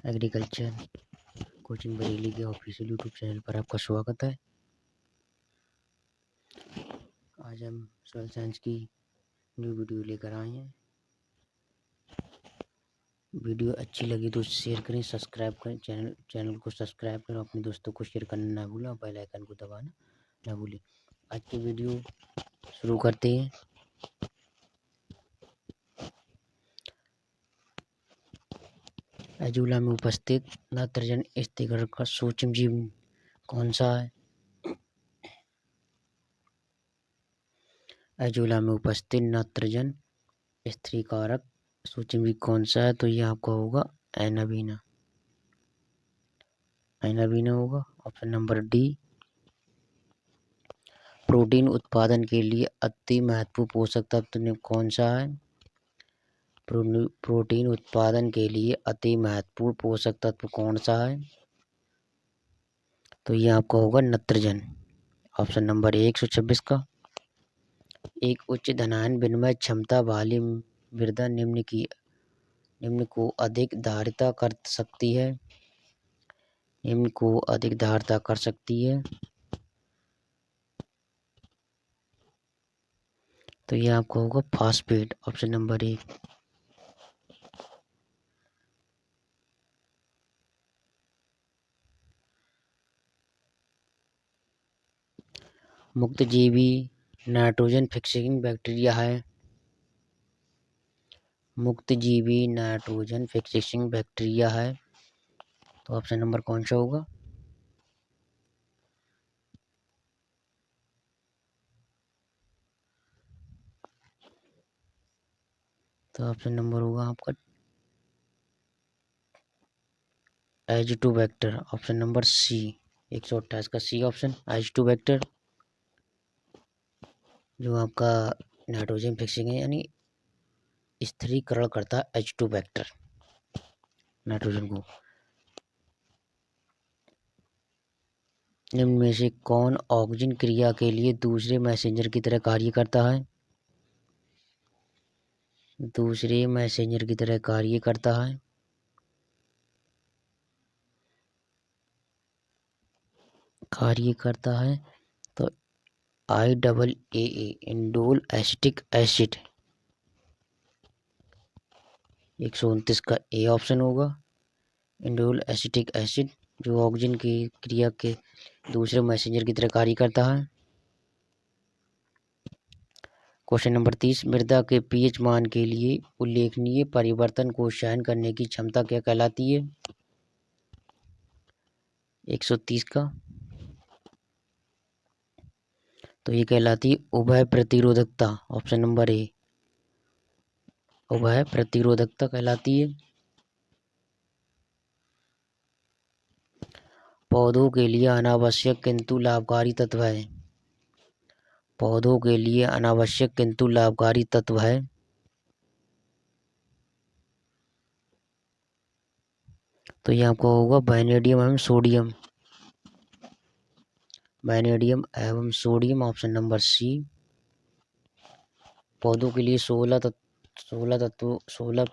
Agriculture coaching Bareilly के official YouTube channel पर आपका स्वागत है। आज हम सोयल साइंस की न्यू वीडियो लेकर आए हैं। वीडियो अच्छी लगी तो शेयर करें, सब्सक्राइब करें, चैनल को सब्सक्राइब करें, अपने दोस्तों को शेयर करना ना भूलें और बेल आइकन को दबाना ना भूलें। आज की वीडियो शुरू करते हैं। एजोला में उपस्थित नाइट्रोजन स्थिरीकरण का सूक्ष्म जीव कौन सा है? एजोला में उपस्थित नाइट्रोजन स्थिरीकारक सूक्ष्म जीव कौन सा है? तो ये आपका होगा एनाबीना होगा। Option number D. प्रोटीन उत्पादन के लिए अति महत्वपूर्ण पोषक तत्व कौन सा है? प्रोटीन उत्पादन के लिए अति महत्वपूर्ण पोषक तत्व कौन सा है? तो ये आपका होगा नाइट्रोजन। ऑप्शन नंबर 126 का। एक उच्च धनायन विनिमय क्षमता वाली मृदा निम्न को अधिक धारिता कर सकती है। तो ये आपको होगा फास्फेट। Option number 1। मुक्तजीवी नाइट्रोजन फिक्सिंग बैक्टीरिया है। मुक्तजीवी नाइट्रोजन फिक्सिंग बैक्टीरिया है। तो ऑप्शन नंबर कौन सा होगा? तो ऑप्शन नंबर होगा आपका एजिटोबैक्टर। Option number C. 128 का सी ऑप्शन एजिटोबैक्टर, जो आपका नाइट्रोजन फिक्सिंग है यानी स्थिरीकरण करता है एजिटोबैक्टर नाइट्रोजन को। निम्न में से कौन ऑक्सीजन क्रिया के लिए दूसरे मैसेंजर की तरह कार्य करता है? दूसरे मैसेंजर की तरह कार्य करता है। तो IAA इंडोल एसिटिक एसिड 129 का ए ऑप्शन होगा। इंडोल एसिटिक एसिड जो ऑक्सीजन की क्रिया के दूसरे मैसेंजर की तरह कार्य करता है। Question number 30। मृदा के पीएच मान के लिए उल्लेखनीय परिवर्तन को सहन करने की क्षमता क्या कहलाती है? 130 का। तो ये कहलाती है उभय प्रतिरोधकता। ऑप्शन नंबर ए, उभय प्रतिरोधकता कहलाती है। पौधों के लिए अनावश्यक किंतु लाभकारी तत्व है। पौधों के लिए अनावश्यक किंतु लाभकारी तत्व है। तो ये आपको होगा वैनेडियम एवं सोडियम। वैनेडियम एवं सोडियम ऑप्शन नंबर सी। पौधों के लिए 16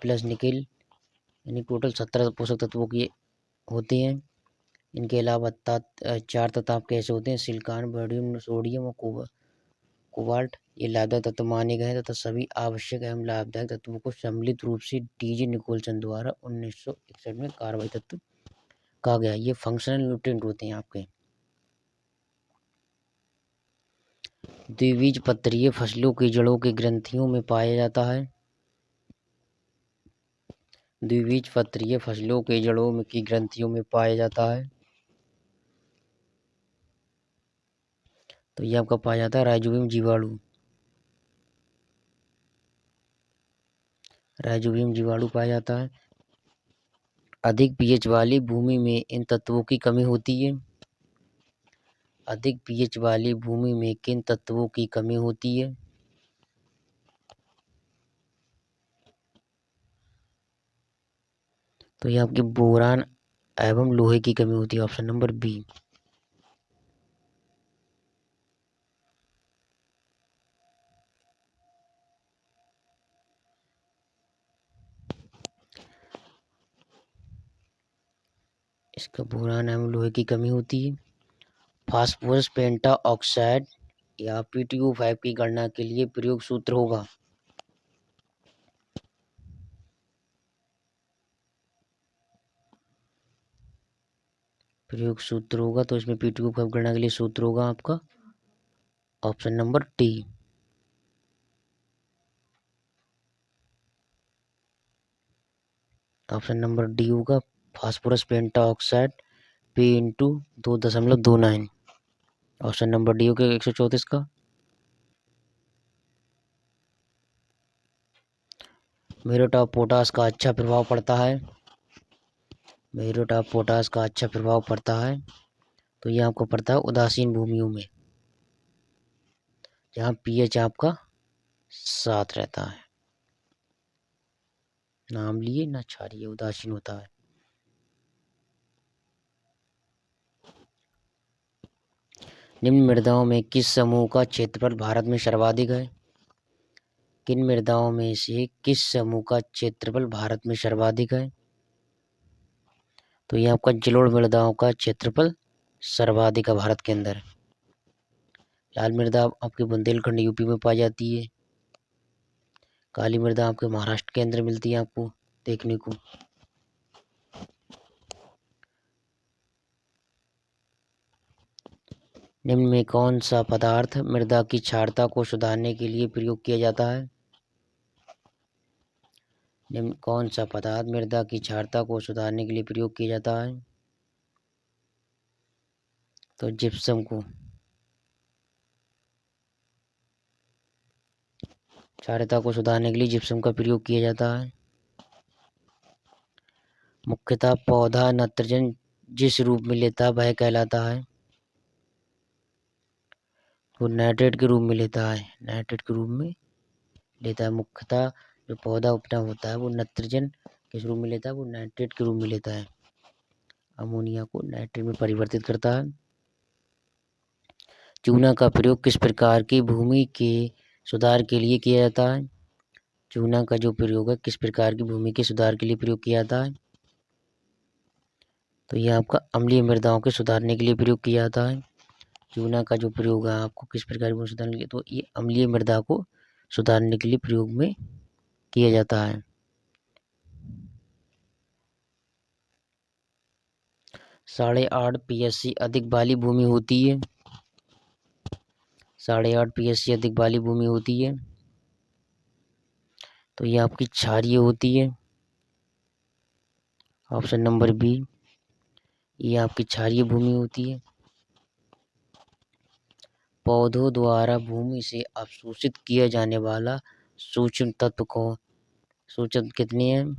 प्लस निकेल यानी टोटल 17 पोषक तत्वों की होते हैं। इनके अलावा 4 तत्व आपके ऐसे होते हैं सिलिकॉन, बेरिलियम, सोडियम और कोबाल्ट। ये लाभदायक तत्व माने गए हैं तथा सभी आवश्यक एवं लाभदायक तत्वों को सम्मिलित रूप से डीजे निकोलसन द्वारा 1961 में कार्बाइड तत्व कहा गया। ये फंक्शनल न्यूट्रिएंट होते हैं आपके। द्विबीजपत्रीय फसलों की जड़ों की ग्रंथियों में पाया जाता है। द्विबीजपत्रीय फसलों के जड़ों की ग्रंथियों में पाया जाता है। तो ये आपका पाया जाता है राइजोबियम जीवाणु। राइजोबियम जीवाणु पाया जाता है। अधिक पीएच वाली भूमि में इन तत्वों की कमी होती है। अधिक पीएच वाली भूमि में किन तत्वों की कमी होती है? तो ये आपकी बोरान एवं लोहे की कमी होती है। Option number B. इसका पूरा नाम लोहे की कमी होती है। फास्फोरस पेंटा ऑक्साइड या PtO5 की गणना के लिए प्रयोग सूत्र होगा। प्रयोग सूत्र होगा तो इसमें PtO5 गणना के लिए सूत्र होगा आपका option number D. Option number D होगा phosphorus penta oxide P × 2.29। Option number D होगा 134 का। म्यूरेट ऑफ पोटाश का अच्छा प्रभाव पड़ता है। म्यूरेट ऑफ पोटाश का अच्छा प्रभाव पड़ता है तो ये आपको पड़ता है उदासीन भूमियों में, जहाँ pH आपका 7 रहता है। नाम लिए ना छाड़िए, उदासीन होता है। निम्न मृदाओं में किस समूह का क्षेत्रफल भारत में सर्वाधिक है? किन मृदाओं में से किस समूह का क्षेत्रफल भारत में सर्वाधिक है? तो ये आपका जलोढ़ मृदाओं का क्षेत्रफल सर्वाधिक है भारत के अंदर। लाल मृदा आपके बुंदेलखंड यूपी में पाई जाती है। काली मृदा आपके महाराष्ट्र के अंदर मिलती है आपको देखने को। निम्न में कौन सा पदार्थ मृदा की क्षारता को सुधारने के लिए प्रयोग किया जाता है? निम्न कौन सा पदार्थ मृदा की क्षारता को सुधारने के लिए प्रयोग किया जाता है? तो जिप्सम को क्षारता को सुधारने के लिए जिप्सम का प्रयोग किया जाता है। मुख्यतः पौधा नाइट्रोजन जिस रूप में लेता है वह कहलाता है। वो नाइट्रेट के रूप में लेता है, नाइट्रेट के रूप में लेता है। मुख्यतः जो पौधा अपना होता है वो नाइट्रोजन किस रूप में लेता है? वो नाइट्रेट के रूप में लेता है। अमोनिया को नाइट्रेट में परिवर्तित करता है। चूना का प्रयोग किस प्रकार की भूमि के सुधार के लिए किया जाता है? चूना का जो प्रयोग है किस प्रकार की भूमि के सुधार के लिए प्रयोग किया जाता है? तो यह आपका अम्लीय मृदाओं के सुधारने के लिए प्रयोग किया जाता है। चूना का जो प्रयोग है आपको किस प्रकार की भूमि सुधारने के लिए, तो ये अम्लीय मृदा को सुधारने के लिए प्रयोग में किया जाता है। 8.5 PSC अधिक वाली भूमि होती है। 8.5 PSC अधिक वाली भूमि होती है तो ये आपकी क्षारीय होती है। ऑप्शन नंबर बी, ये आपकी क्षारीय भूमि होती है। पौधों द्वारा भूमि से अवशोषित किया जाने वाला सूक्ष्म तत्व को सूक्ष्म कितने हैं?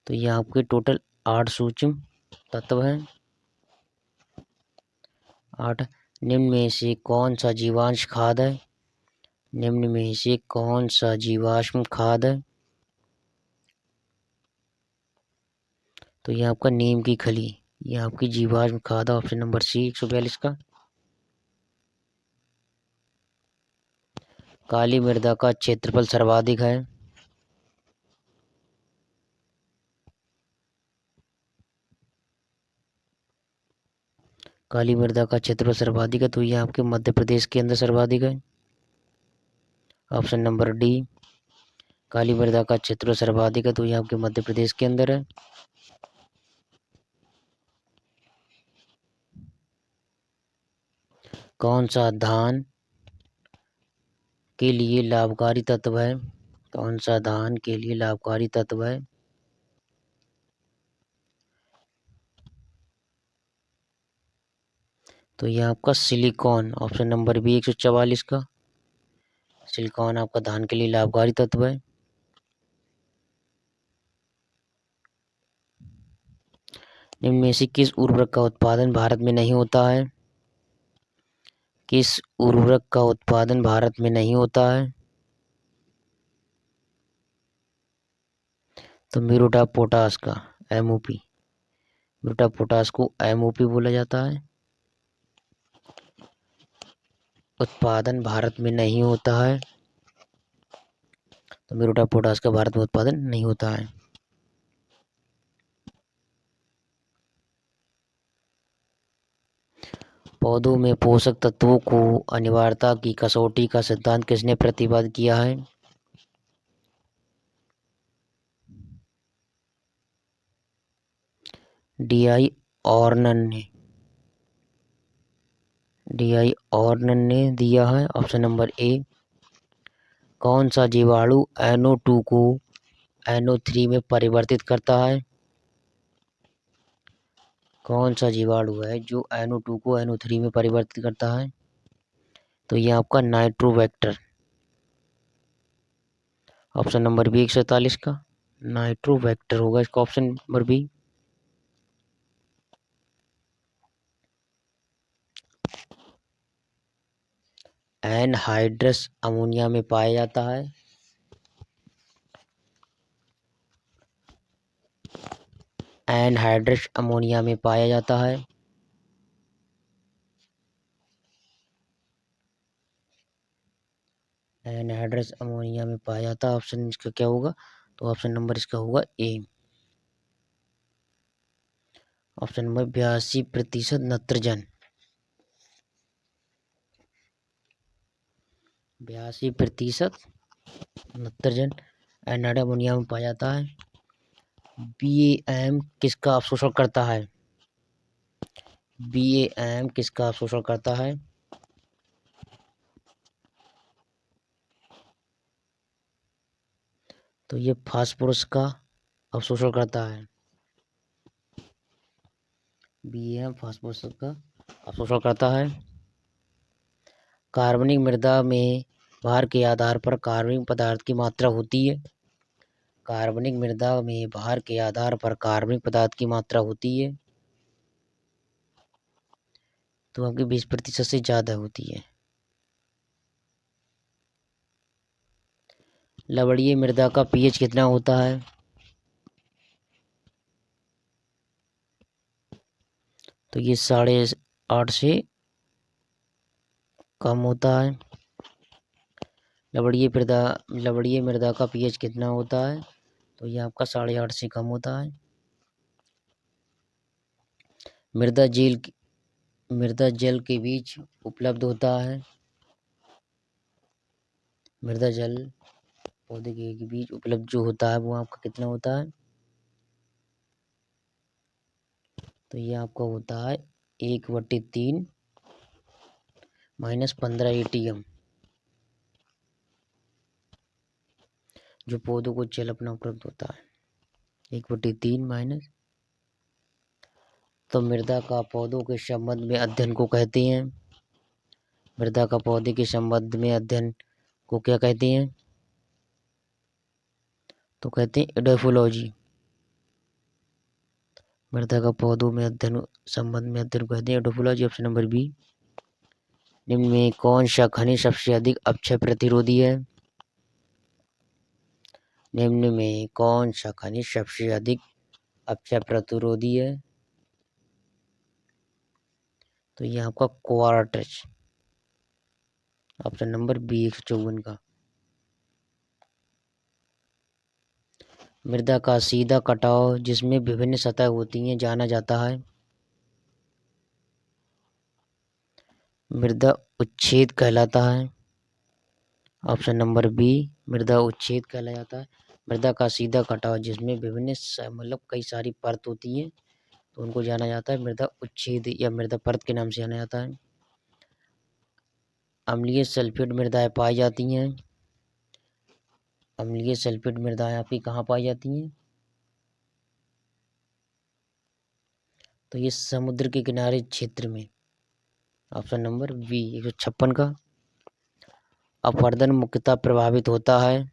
तो ये आपके टोटल 8 सूक्ष्म तत्व हैं। 8। निम्न में से कौन सा जीवांश खाद है? निम्न में से कौन सा जीवाश्म खाद है? तो ये आपका नीम की खली, ये आपकी जीवाश्म खाद है। ऑप्शन नंबर सी 142 का। काली मृदा का क्षेत्रफल सर्वाधिक है। काली मृदा का क्षेत्रफल सर्वाधिक है तो ये आपके मध्य प्रदेश के अंदर सर्वाधिक है। ऑप्शन नंबर डी, काली मृदा का क्षेत्रफल सर्वाधिक है तो ये आपके मध्य प्रदेश के अंदर है। कौन सा धान के लिए लाभकारी तत्व है? कौन सा धान के लिए लाभकारी तत्व है? तो ये आपका सिलिकॉन। ऑप्शन नंबर बी 144 का। सिलिकॉन आपका धान के लिए लाभकारी तत्व है। निम्न में से किस उर्वरक का उत्पादन भारत में नहीं होता है? किस उर्वरक का उत्पादन भारत में नहीं होता है? तो म्यूरेट ऑफ पोटाश का, MOP। म्यूरेट ऑफ पोटाश को MOP बोला जाता है। उत्पादन भारत में नहीं होता है तो म्यूरेट ऑफ पोटाश का भारत में उत्पादन नहीं होता है। पौधों में पोषक तत्वों को अनिवार्यता की कसौटी का सिद्धांत किसने प्रतिपादित किया है? डी.आई. ऑर्नन ने दिया है। Option number A. कौन सा जीवाणु NO2 को NO3 में परिवर्तित करता है? कौन सा जीवाणु है जो NO2 को NO3 में परिवर्तित करता है? तो ये आपका नाइट्रोबैक्टर। ऑप्शन नंबर बी 147 का नाइट्रोबैक्टर होगा इसका option number B. Anhydrous ammonia में पाया जाता है। एनहाइड्रस अमोनिया में पाया जाता है। एनहाइड्रस अमोनिया में पाया जाता है। ऑप्शन इसका क्या होगा? तो ऑप्शन नंबर इसका होगा ए। ऑप्शन नंबर 82% नत्रजन। 82% नत्रजन एनहाइड्रस अमोनिया में पाया जाता है। BAM किसका अवशोषण करता है? BAM किसका अवशोषण करता है? तो ये फास्फोरस का अवशोषण करता है। BAM फास्फोरस का अवशोषण करता है। कार्बनिक मृदा में भार के आधार पर कार्बनिक पदार्थ की मात्रा होती है। कार्बनिक मृदा में भार के आधार पर कार्बनिक पदार्थ की मात्रा होती है तो आपकी 20% से ज़्यादा होती है। लवणीय मृदा का pH कितना होता है? तो ये 8.5 से कम होता है। लवणीय मृदा का pH कितना होता है? तो ये आपका 8.5 से कम होता है। मृदा जल के बीच उपलब्ध होता है। मृदा जल पौधे के बीच उपलब्ध जो होता है वो आपका कितना होता है? तो ये आपका होता है 1/3 -15 ATM जो पौधों को जल अपना उपलब्ध होता है 1/3 माइनस। तो मृदा का पौधों के संबंध में अध्ययन को कहते हैं। मृदा का पौधे के संबंध में अध्ययन को क्या कहते हैं? तो कहते हैं एडोफोलॉजी। मृदा का पौधों में अध्ययन संबंध में अध्ययन को कहते हैं एडोफोलॉजी। Option number B. निम्न में कौन सा खनिज सबसे अधिक अपक्षय प्रतिरोधी है? निम्न में कौन सा खनिज सबसे अधिक अपक्षय प्रतिरोधी है? तो ये आपका क्वार्ट्ज। ऑप्शन नंबर बी 154 का। मृदा का सीधा कटाव जिसमें विभिन्न सतह होती हैं जाना जाता है। मृदा उच्छेद कहलाता है। ऑप्शन नंबर बी मृदा उच्छेद कहलाता है। मृदा का सीधा कटाव जिसमें विभिन्न मतलब कई सारी परत होती हैं तो उनको जाना जाता है मृदा उच्छेद या मृदा परत के नाम से जाना जाता है। अम्लीय सल्फेट मृदाएं पाई जाती हैं। अम्लीय सल्फेट मृदाएं आपकी कहाँ पाई जाती हैं? तो ये समुद्र के किनारे क्षेत्र में। ऑप्शन नंबर बी 156 का। अपरदन मुख्यतः प्रभावित होता है।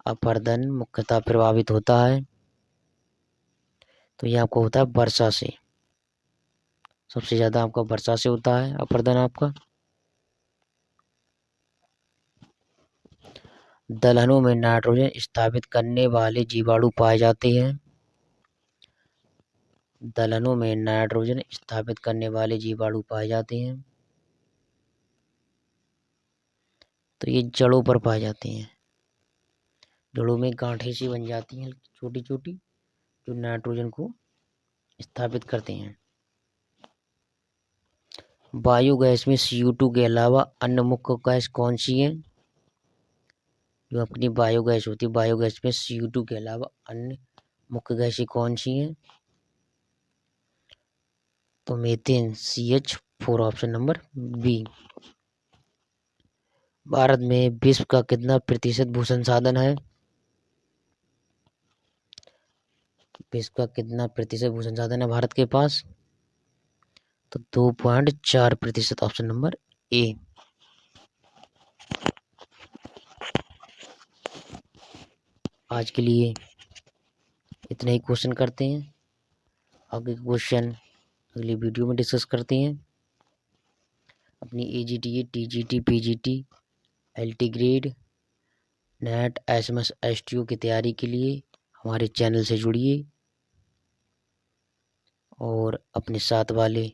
अपरदन मुख्यतः प्रभावित होता है तो ये आपको होता है वर्षा से। सबसे ज्यादा आपका वर्षा से होता है अपरदन आपका। दलहनों में नाइट्रोजन स्थापित करने वाले जीवाणु पाए जाते हैं। दलहनों में नाइट्रोजन स्थापित करने वाले जीवाणु पाए जाते हैं तो ये जड़ों पर पाए जाते हैं। जड़ों में गांठें सी बन जाती हैं छोटी छोटी जो नाइट्रोजन को स्थापित करते हैं। बायोगैस में CO2 के अलावा अन्य मुख्य गैस कौन सी है? जो अपनी बायोगैस होती है, बायोगैस में CO2 के अलावा अन्य मुख्य गैसें कौन सी हैं? तो methane, CH4, option number B. Bharat में विश्व का कितना प्रतिशत भू संसाधन है? विश्व का कितना प्रतिशत भू संसाधन है भारत के पास? तो 2.4%, ऑप्शन नंबर ए। आज के लिए इतने ही क्वेश्चन करते हैं, आगे क्वेश्चन अगली वीडियो में डिस्कस करते हैं। अपनी AGTA, TGT, PGT, LT grade, net, SMS, STO की तैयारी के लिए हमारे चैनल से जुड़िए और अपने साथ वाले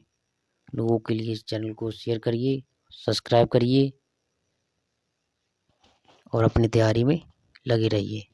लोगों के लिए इस चैनल को शेयर करिए, सब्सक्राइब करिए और अपनी तैयारी में लगे रहिए।